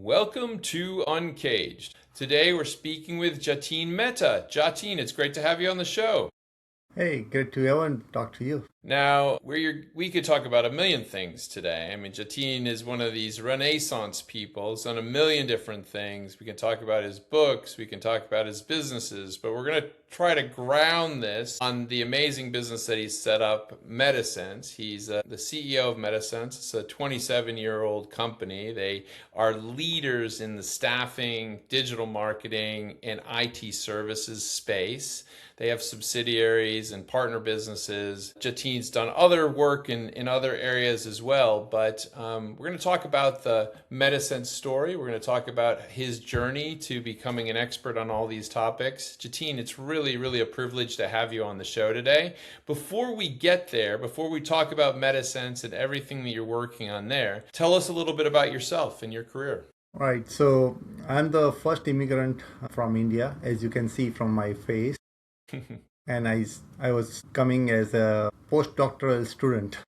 Welcome to Uncaged. Today we're speaking with Jatin Mehta. Jatin, it's great to have you on the show. Hey, good to ever talk to you. Now, we could talk about a million things today. I mean, Jatin is one of these Renaissance people. He's done a million different things. We can talk about his books, we can talk about his businesses, but we're going to try to ground this on the amazing business that he's set up, MetaSense. He's the CEO of MetaSense. It's a 27-year-old company. They are leaders in the staffing, digital marketing, and IT services space. They have subsidiaries and partner businesses. Jatin's done other work in other areas as well, but we're going to talk about the MetaSense story. We're going to talk about his journey to becoming an expert on all these topics. Jatin, it's really a privilege to have you on the show today. Before we get there, before we talk about MetaSense and everything that you're working on there, tell us a little bit about yourself and your career. Right, so I'm the first immigrant from India, as you can see from my face, and I was coming as a postdoctoral student,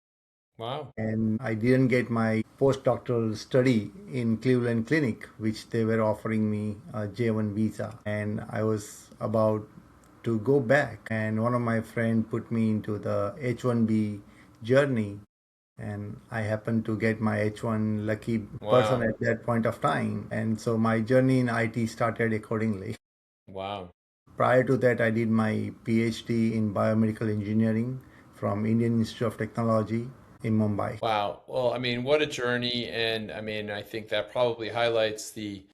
Wow. and I didn't get my postdoctoral study in Cleveland Clinic, which they were offering me a J1 visa, and I was about to go back, and one of my friend put me into the H1B journey, and I happened to get my H1 lucky person Wow. at that point of time. And so my journey in IT started accordingly. Wow. Prior to that, I did my PhD in biomedical engineering from Indian Institute of Technology in Mumbai. Wow. Well, I mean, what a journey, and I mean, I think that probably highlights the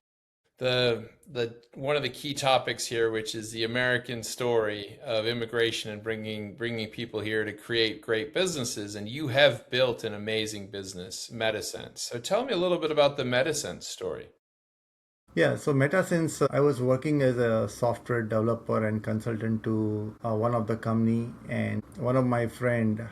one of the key topics here, which is the American story of immigration and bringing people here to create great businesses. And you have built an amazing business, MetaSense. So tell me a little bit about the MetaSense story. Yeah, so MetaSense, I was working as a software developer and consultant to one of the company, and one of my friend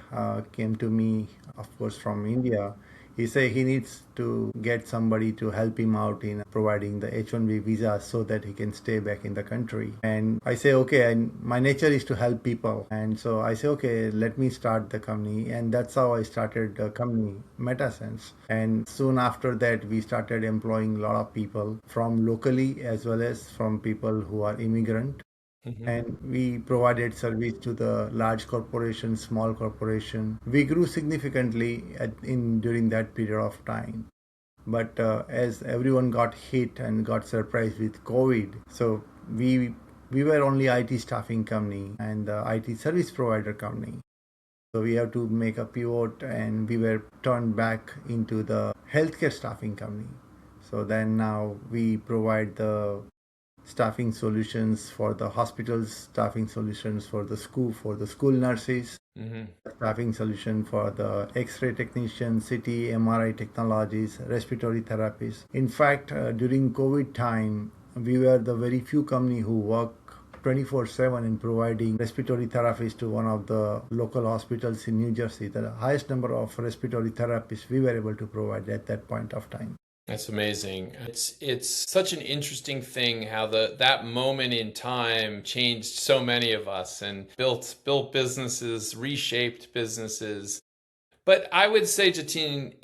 came to me, of course, from India. He said he needs to get somebody to help him out in providing the H1B visa so that he can stay back in the country. And I say, okay, and my nature is to help people. And so I say, okay, let me start the company. And that's how I started the company, MetaSense. And soon after that, we started employing a lot of people from locally as well as from people who are immigrant, Hmm. and we provided service to the large corporation, small corporation. We grew significantly in during that period of time. But as everyone got hit and got surprised with COVID, so we were only IT staffing company and the IT service provider company. So we have to make a pivot, and we were turned back into the healthcare staffing company. So then now we provide the staffing solutions for the hospitals, staffing solutions for the school nurses, Hmm. staffing solution for the X-ray technicians, CT, MRI technologies, respiratory therapists. In fact, during COVID time, we were the very few company who work 24/7 in providing respiratory therapies to one of the local hospitals in New Jersey. The highest number of respiratory therapists we were able to provide at that point of time. That's amazing. It's such an interesting thing how that moment in time changed so many of us and built businesses, reshaped businesses. But I would say, Jatin,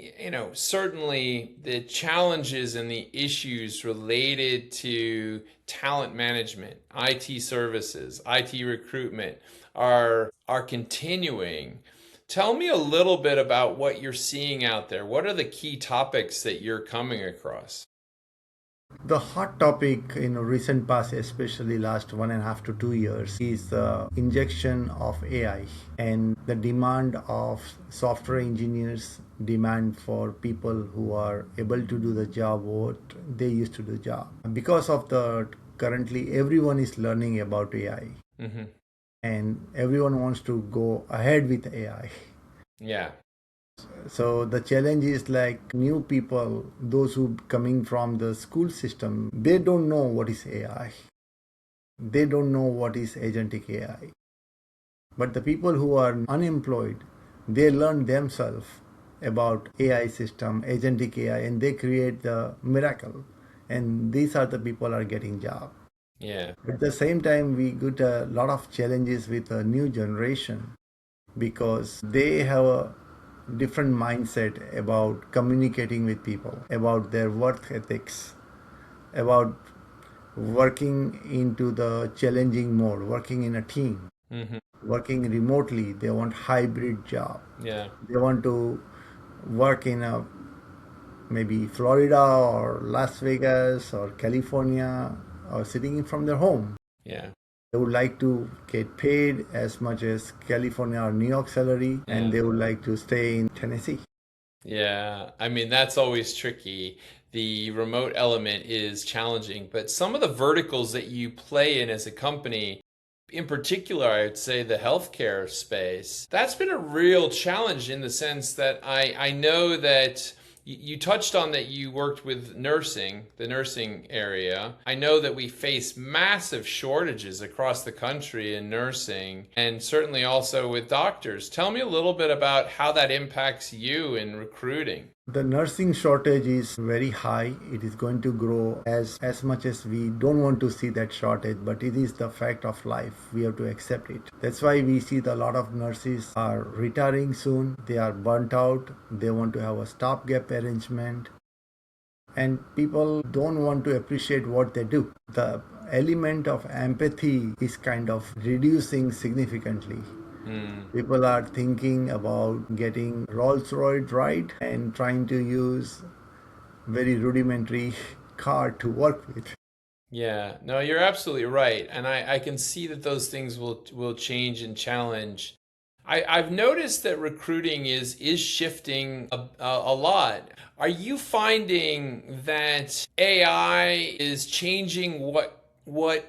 certainly the challenges and the issues related to talent management, IT services, IT recruitment are continuing. Tell me a little bit about what you're seeing out there. What are the key topics that you're coming across? The hot topic in recent past, especially last 1.5 to 2 years, is the injection of AI and the demand of software engineers, demand for people who are able to do the job what they used to do job. Because of the currently everyone is learning about AI, Hmm. and everyone wants to go ahead with AI. Yeah. So the challenge is like new people, those who coming from the school system, they don't know what is AI. They don't know what is agentic AI. But the people who are unemployed, they learn themselves about AI system, agentic AI, and they create the miracle. And these are the people are getting job. Yeah. At the same time, we get a lot of challenges with a new generation because they have a different mindset about communicating with people, about their work ethics, about working into the challenging mode, working in a team, Hmm. working remotely. They want hybrid job. Yeah. They want to work in a maybe Florida or Las Vegas or California or sitting from their home. Yeah. They would like to get paid as much as California or New York salary, and Yeah. they would like to stay in Tennessee. Yeah, I mean, that's always tricky. The remote element is challenging, but some of the verticals that you play in as a company, in particular, I would say the healthcare space, that's been a real challenge in the sense that I know that you touched on that you worked with nursing, the nursing area. I know that we face massive shortages across the country in nursing and certainly also with doctors. Tell me a little bit about how that impacts you in recruiting. The nursing shortage is very high. It is going to grow as much as we don't want to see that shortage, but it is the fact of life. We have to accept it. That's why we see that a lot of nurses are retiring soon. They are burnt out. They want to have a stopgap arrangement. And people don't want to appreciate what they do. The element of empathy is kind of reducing significantly. Hmm. People are thinking about getting Rolls-Royce right and trying to use very rudimentary car to work with. Yeah, no, you're absolutely right. And I can see that those things will change and challenge. I've noticed that recruiting is shifting a lot. Are you finding that AI is changing what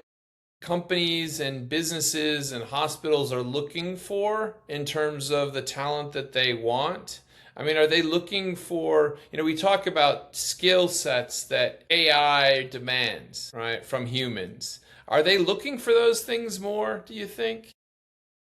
companies and businesses and hospitals are looking for in terms of the talent that they want? I mean, are they looking for, we talk about skill sets that AI demands, right, from humans. Are they looking for those things more, do you think?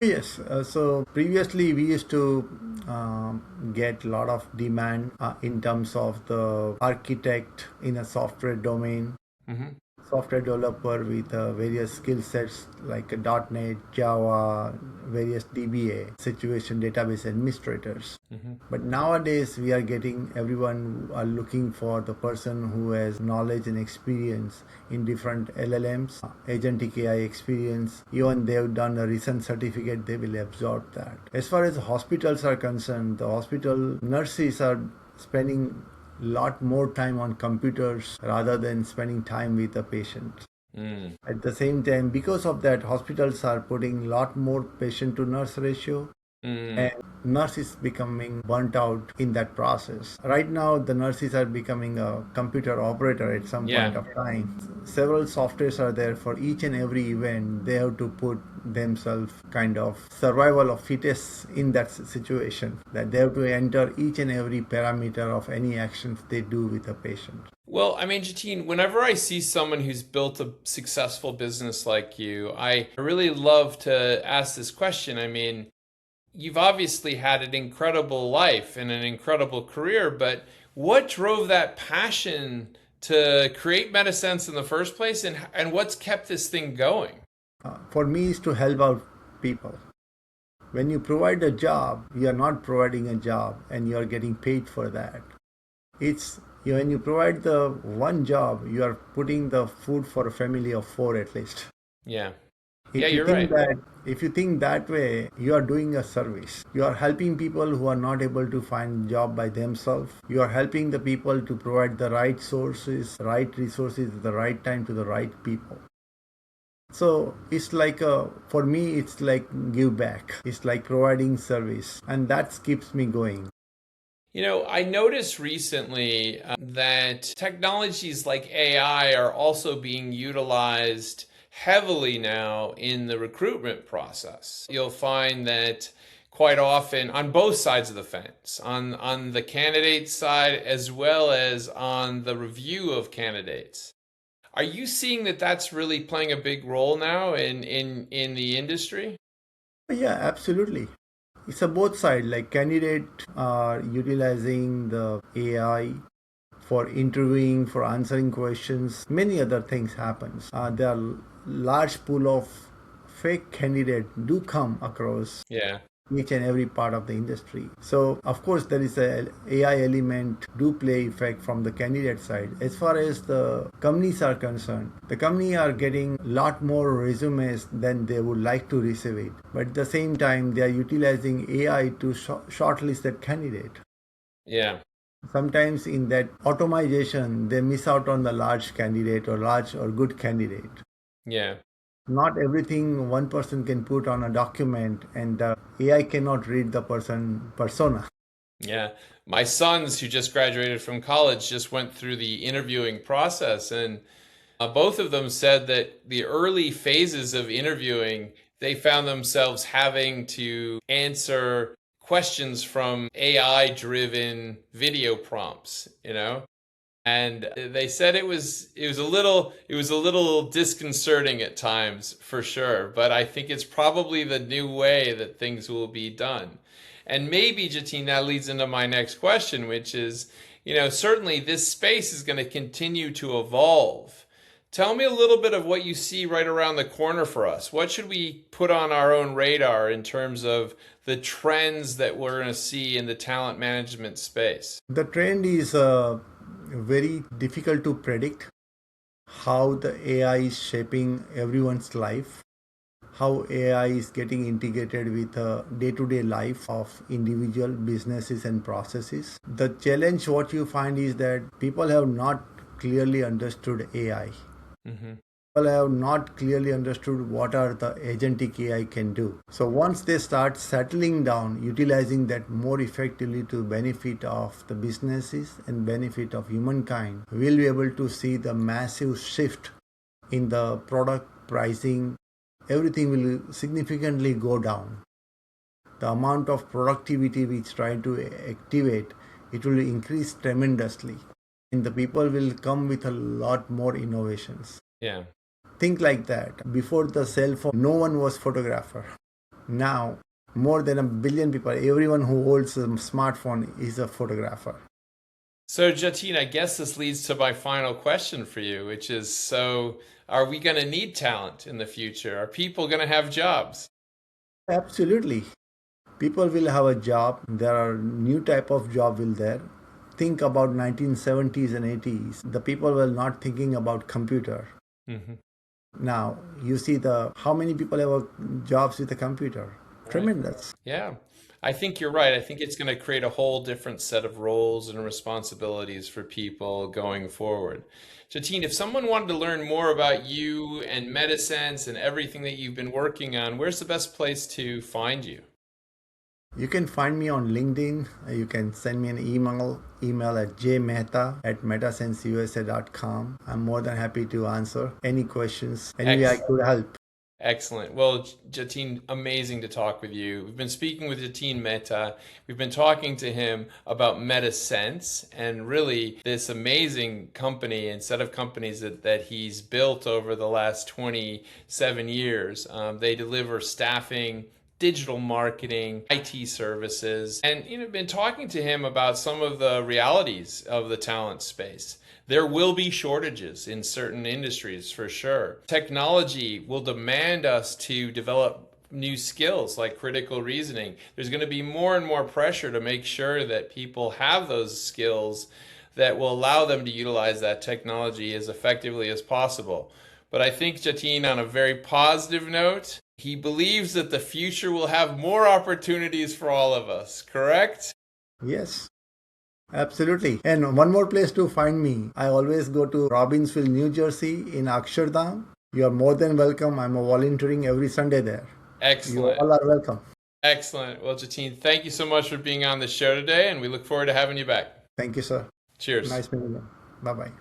Yes, so previously we used to get a lot of demand in terms of the architect in a software domain, Hmm. software developer with various skill sets like .NET, Java, various DBA, situation database administrators. Hmm. But nowadays we are getting everyone are looking for the person who has knowledge and experience in different LLMs, agentic AI experience. Even they've done a recent certificate, they will absorb that. As far as hospitals are concerned, the hospital nurses are spending lot more time on computers rather than spending time with the patient. Mm. At the same time, because of that, hospitals are putting lot more patient to nurse ratio, Mm. and nurse is becoming burnt out in that process. Right now, the nurses are becoming a computer operator at some point Yeah. of time. Several softwares are there for each and every event. They have to put themselves kind of survival of fittest in that situation, that they have to enter each and every parameter of any actions they do with a patient. Well, I mean, Jatin, whenever I see someone who's built a successful business like you, I really love to ask this question. I mean, you've obviously had an incredible life and an incredible career, but what drove that passion to create MetaSense in the first place, and what's kept this thing going? For me, is to help out people. When you provide a job, you are not providing a job and you are getting paid for that. It's when you provide the one job, you are putting the food for a family of four at least. Yeah. Yeah, If you you're think right. that if you think that way, you are doing a service. You are helping people who are not able to find job by themselves. You are helping the people to provide the right resources at the right time to the right people. So it's like for me, it's like give back. It's like providing service, and that keeps me going. I noticed recently that technologies like AI are also being utilized heavily now in the recruitment process. You'll find that quite often on both sides of the fence, on the candidate side as well as on the review of candidates. Are you seeing that that's really playing a big role now in the industry? Yeah, absolutely. It's a both side. Like candidate are utilizing the AI for interviewing, for answering questions. Many other things happens. There are large pool of fake candidate do come across. Yeah. each and every part of the industry. So of course there is a AI element do play effect from the candidate side. As far as the companies are concerned, the company are getting a lot more resumes than they would like to receive it. But at the same time, they are utilizing AI to shortlist that candidate. Yeah. Sometimes in that automation, they miss out on the large candidate or large or good candidate. Yeah. Not everything one person can put on a document, and the AI cannot read the persona. Yeah. My sons, who just graduated from college, just went through the interviewing process, and both of them said that the early phases of interviewing, they found themselves having to answer questions from AI-driven video prompts, and they said it was a little disconcerting at times for sure, but I think it's probably the new way that things will be done. And maybe, Jatin, that leads into my next question, which is, certainly this space is going to continue to evolve. Tell me a little bit of what you see right around the corner for us. What should we put on our own radar in terms of the trends that we're going to see in the talent management space? The trend is very difficult to predict how the AI is shaping everyone's life, how AI is getting integrated with the day-to-day life of individual businesses and processes. The challenge what you find is that people have not clearly understood AI. Mm-hmm. People have not clearly understood what are the agentic AI can do. So once they start settling down, utilizing that more effectively to benefit of the businesses and benefit of humankind, we'll be able to see the massive shift in the product pricing. Everything will significantly go down. The amount of productivity which try to activate, it will increase tremendously. And the people will come with a lot more innovations. Yeah. Think like that. Before the cell phone, no one was photographer. Now, more than 1 billion people, everyone who holds a smartphone is a photographer. So, Jatin, I guess this leads to my final question for you, which is, so are we going to need talent in the future? Are people going to have jobs? Absolutely. People will have a job. There are new type of job will there. Think about 1970s and 80s. The people were not thinking about computer. Mm-hmm. Now you see how many people have jobs with a computer. Right. Tremendous. Yeah, I think you're right. I think it's going to create a whole different set of roles and responsibilities for people going forward. Jatin, if someone wanted to learn more about you and MetaSense and everything that you've been working on, where's the best place to find you? You can find me on LinkedIn. You can send me an email at jmehta@metasenseusa.com. I'm more than happy to answer any questions, any way I could help. Excellent. Well, Jatin, amazing to talk with you. We've been speaking with Jatin Mehta. We've been talking to him about MetaSense and really this amazing company and set of companies that he's built over the last 27 years. They deliver staffing, digital marketing, IT services, and been talking to him about some of the realities of the talent space. There will be shortages in certain industries for sure. Technology will demand us to develop new skills like critical reasoning. There's going to be more and more pressure to make sure that people have those skills that will allow them to utilize that technology as effectively as possible. But I think, Jatin, on a very positive note, he believes that the future will have more opportunities for all of us, correct? Yes, absolutely. And one more place to find me. I always go to Robbinsville, New Jersey in Akshardham. You are more than welcome. I'm volunteering every Sunday there. Excellent. You all are welcome. Excellent. Well, Jatin, thank you so much for being on the show today, and we look forward to having you back. Thank you, sir. Cheers. Nice meeting you. Bye-bye.